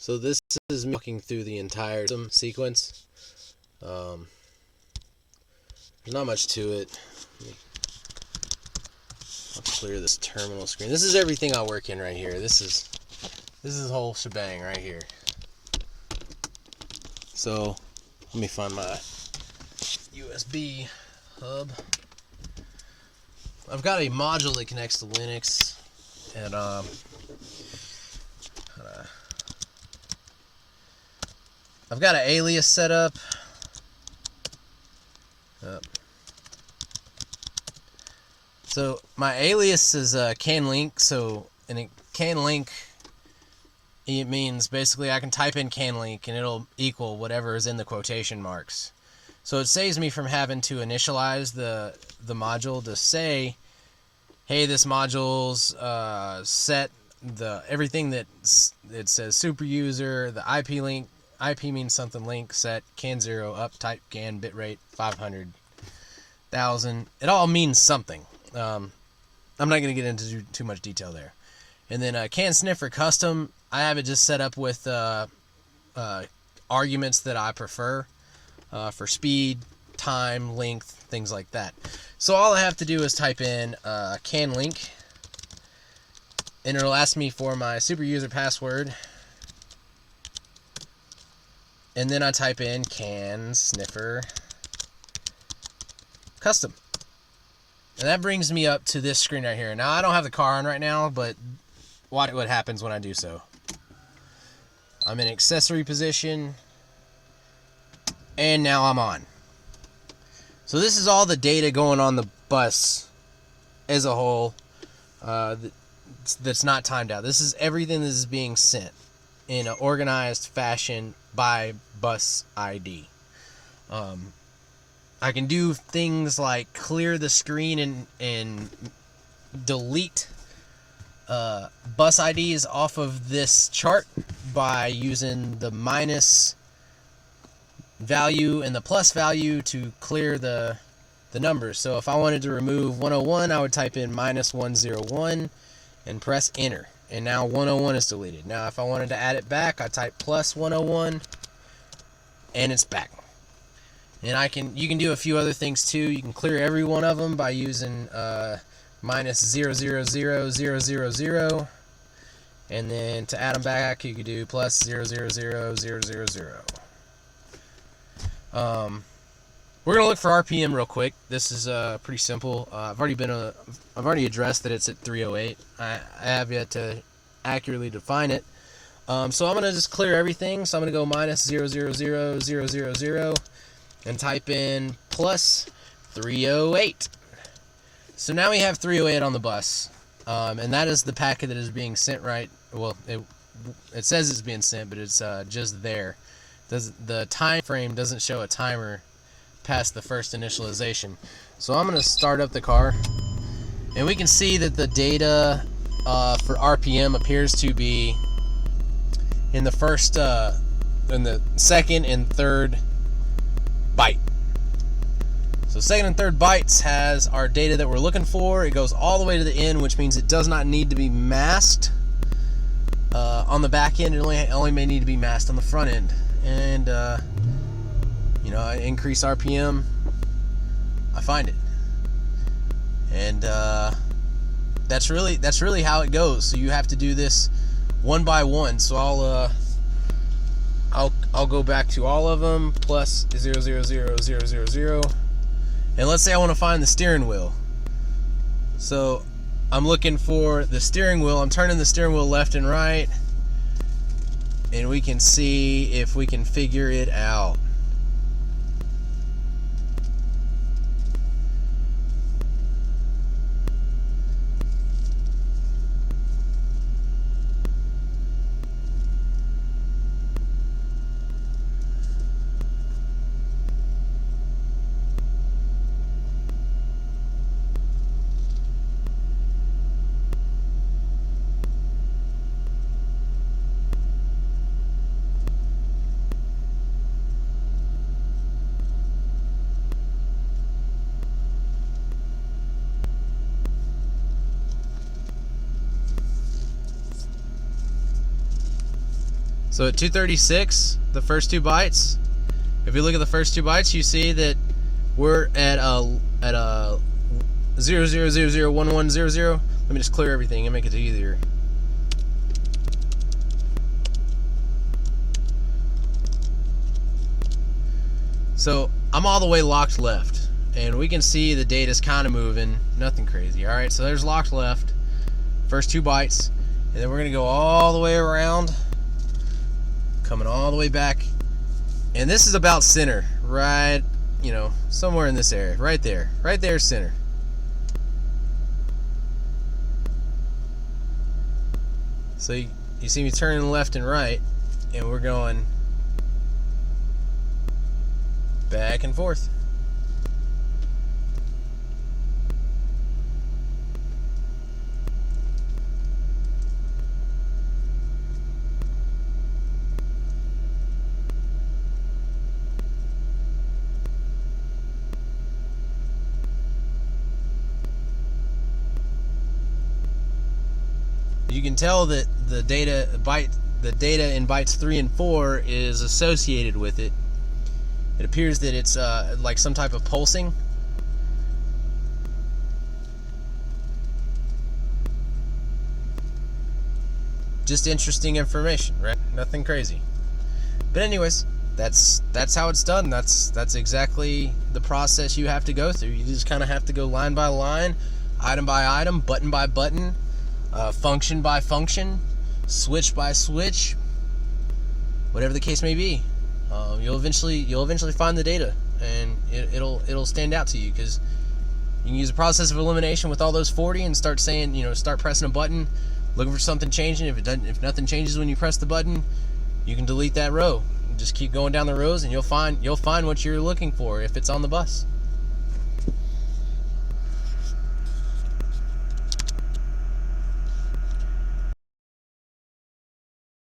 So this is me walking through the entire sequence. There's not much to it. I'll clear this terminal screen. This is everything I work in right here. This is the whole shebang right here. So let me find my USB hub. I've got a module that connects to Linux, and I've got an alias set up. So my alias is can-link. So and it can-link, it means basically I can type in can-link and it'll equal whatever is in the quotation marks. So it saves me from having to initialize the module to say, hey, this module's set everything that it says super user, the IP link. IP means something, link, set, can 0, up, type, can, bitrate, 500,000. It all means something. I'm not going to get into too much detail there. And then Cansniffer custom, I have it just set up with arguments that I prefer for speed, time, length, things like that. So all I have to do is type in can link, and it'll ask me for my super user password. And then I type in Cansniffer custom. And that brings me up to this screen right here. Now, I don't have the car on right now, but watch what happens when I do so. I'm in accessory position, and now I'm on. So this is all the data going on the bus as a whole that's not timed out. This is everything that is being sent in an organized fashion by bus ID. I can do things like clear the screen and delete bus IDs off of this chart by using the minus value and the plus value to clear the numbers. So if I wanted to remove 101, I would type in minus 101 and press enter. And now 101 is deleted. Now if I wanted to add it back, I type plus 101 and it's back. And you can do a few other things too. You can clear every one of them by using minus 000,000, and then to add them back, you could do plus 000,000. We're gonna look for RPM real quick. This is pretty simple. I've already addressed that it's at 308. I have yet to accurately define it. So I'm gonna just clear everything. So I'm gonna go minus 000,000 and type in plus 308. So now we have 308 on the bus, and that is the packet that is being sent right. Well, it says it's being sent, but it's just there. The time frame doesn't show a timer past the first initialization. So I'm going to start up the car, and we can see that the data for RPM appears to be in the second and third byte. So second and third bytes has our data that we're looking for. It goes all the way to the end, which means it does not need to be masked on the back end. It only may need to be masked on the front end. And I increase RPM, I find it, and that's really how it goes. So you have to do this one by one. So I'll go back to all of them plus 000,000, and let's say I want to find the steering wheel. So I'm looking for the steering wheel. I'm turning the steering wheel left and right, and we can see if we can figure it out. So at 236, the first 2 bytes, if you look at the first 2 bytes, you see that we're at a 0001100. Let me just clear everything and make it easier. So I'm all the way locked left, and we can see the data's kind of moving, nothing crazy. Alright, so there's locked left, first 2 bytes, and then we're going to go all the way around, coming all the way back, and this is about center, right, you know, somewhere in this area, right there center. So you see me turning left and right, and we're going back and forth. You can tell that the data in bytes 3 and 4 is associated with it. It appears that it's like some type of pulsing. Just interesting information, right? Nothing crazy. But anyways, that's how it's done. That's exactly the process you have to go through. You just kind of have to go line by line, item by item, button by button, function by function, switch by switch, whatever the case may be. You'll eventually find the data, and it'll stand out to you, because you can use a process of elimination with all those 40 and start saying, start pressing a button, looking for something changing. If nothing changes when you press the button, you can delete that row. Just keep going down the rows, and you'll find what you're looking for if it's on the bus.